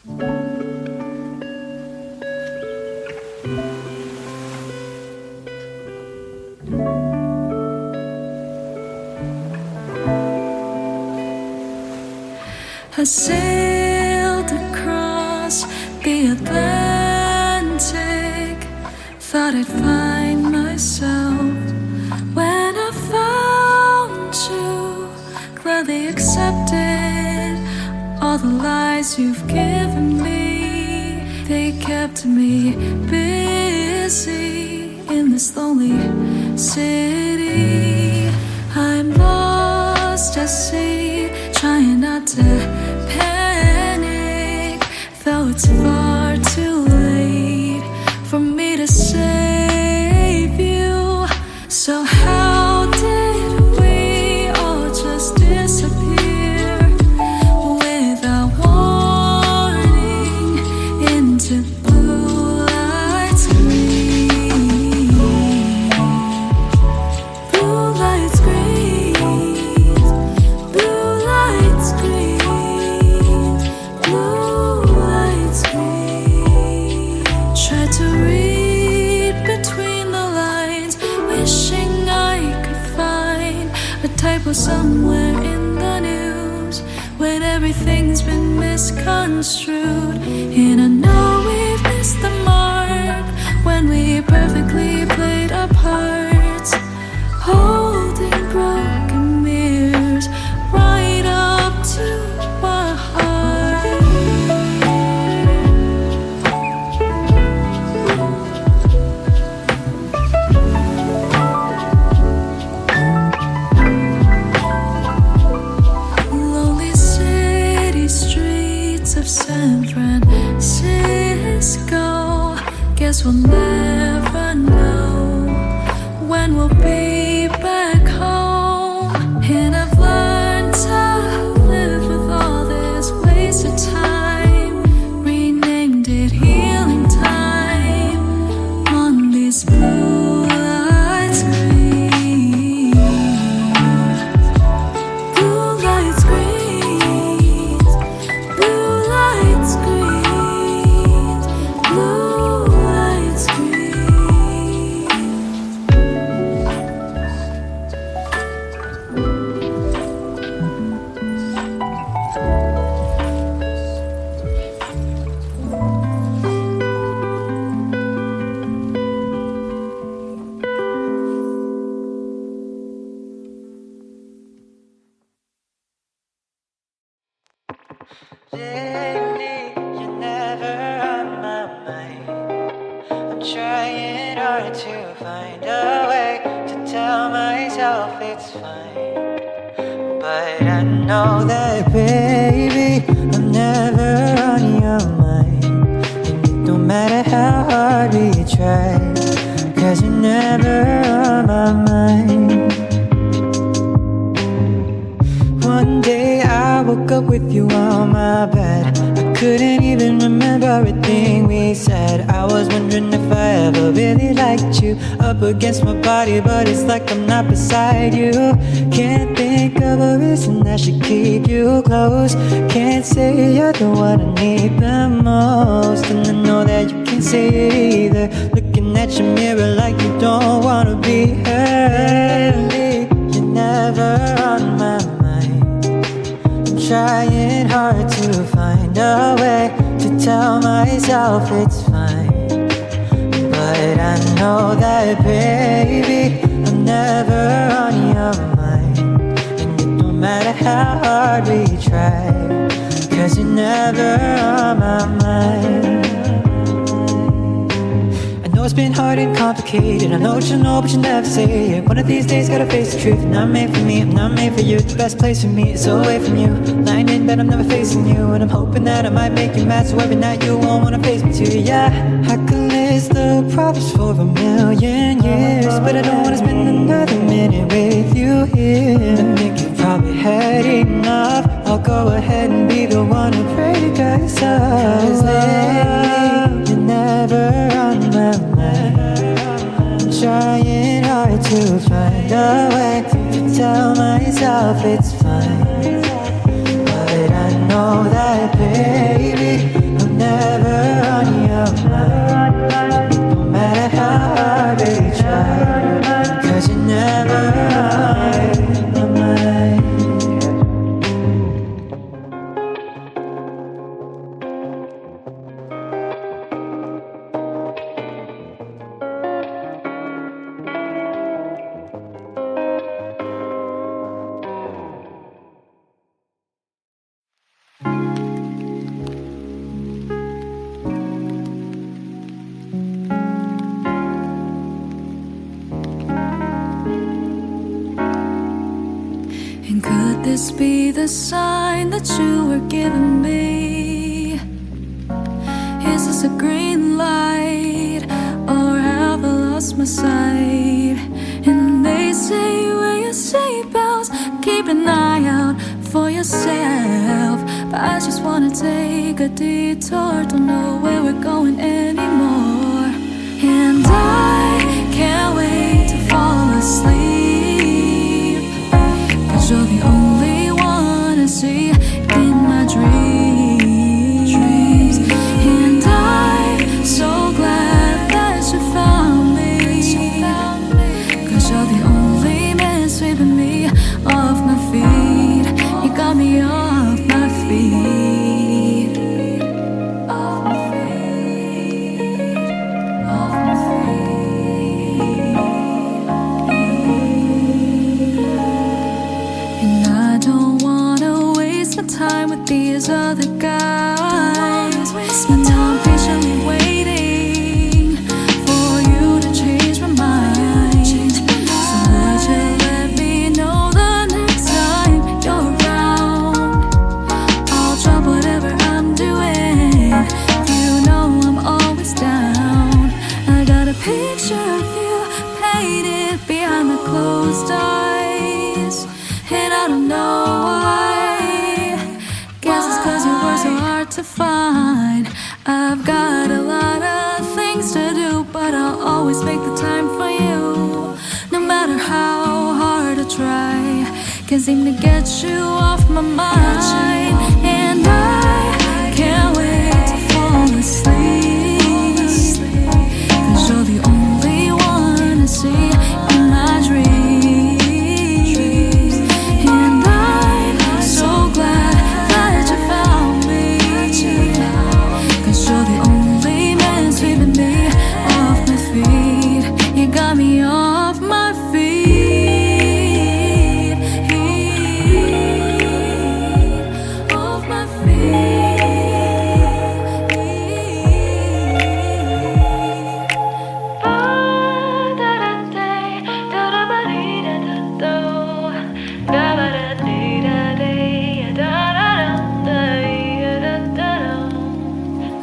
I sailed across the Atlantic, thought I'd find myself. When I found you, gladly accepted all the lies you've given me. They kept me busy in this lonely city. I'm lost at sea, trying not to panic, though it's far too late for me to save you. So how did we all just disappear without warning into blue lights green? Blue lights green, blue lights green, blue lights green. Tried to read between the lines, wishing I could find a typo somewhere in the news when everything's been misconstrued. And I know we've missed the mark when we perfectly played our parts, holding broken mirrors right up to our heart. Lonely city streets of San Francisco. Guess we'll never know when we'll be back home. And I've learned to live with all this wasted time, renamed it healing time on these blue lights green. Blue lights green, blue lights green, blue lights green. Lately, you're never on my mind. I'm trying hard to find a way to tell myself it's fine, but I know that, baby, I'm never on your mind. And it don't matter how hard we try, 'cause you're never on my mind. One day I woke up with you on my bed. I couldn't even remember everything we said. I was wondering if I ever really liked you up against my body, but it's like I'm not beside you. Can't think of a reason I should keep you close. Can't say you're the one I need the most, and I know that you can't say it either. Looking at your mirror like you don't wanna be heard. You're never on my mind. Trying hard to find a way to tell myself it's fine, but I know that, baby, I'm never on your mind. And it don't matter how hard we try, 'cause you're never on my mind. I know it's been hard and complicated. I know what you know, but you never say it. One of these days, gotta face the truth. Not made for me, I'm not made for you. The best place for me is away from you. Lying in bed, I'm never facing you, and I'm hoping that I might make you mad, so every night you won't wanna face me too. Yeah, I could list the problems for a million years, but I don't wanna spend another minute with you here. I think you've probably had enough. I'll go ahead and be the one who pray to God's up. 'Cause lately, you're never on my mind. I'm trying hard to find a way to tell myself it's fine, but I know that, baby, be the sign that you were giving me? Is this a green light, or have I lost my sight? And they say wear your seatbelts, keep an eye out for yourself. But I just wanna take a detour, don't know where we're going anymore. And I can't wait to fall asleep, 'cause you're the only one I see in my dreams. And I'm so glad that you found me, 'cause you're the only man sweeping me off my feet. You got me off my feet, off my feet, off my feet. And I don't wanna waste my time with these other guys. Spend time patiently waiting for you to change my mind. So would you let me know the next time you're around? I'll drop whatever I'm doing, you know I'm always down. I got a picture of you painted behind my closed eyes, and I don't know why. Guess it's 'cause you were so hard to find. I've got a lot of things to do, but I'll always make the time for you. No matter how hard I try, can't seem to get you off my mind. And I can't wait to fall asleep, 'cause you're the only one I see in my dreams. And I'm so glad that you found me, 'cause you're the only man sweeping me off my feet. You got me off my feet, off my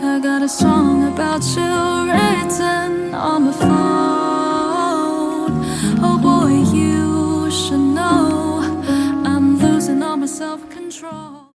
I got a song about you written on my phone. Oh boy, you should know I'm losing all my self-control.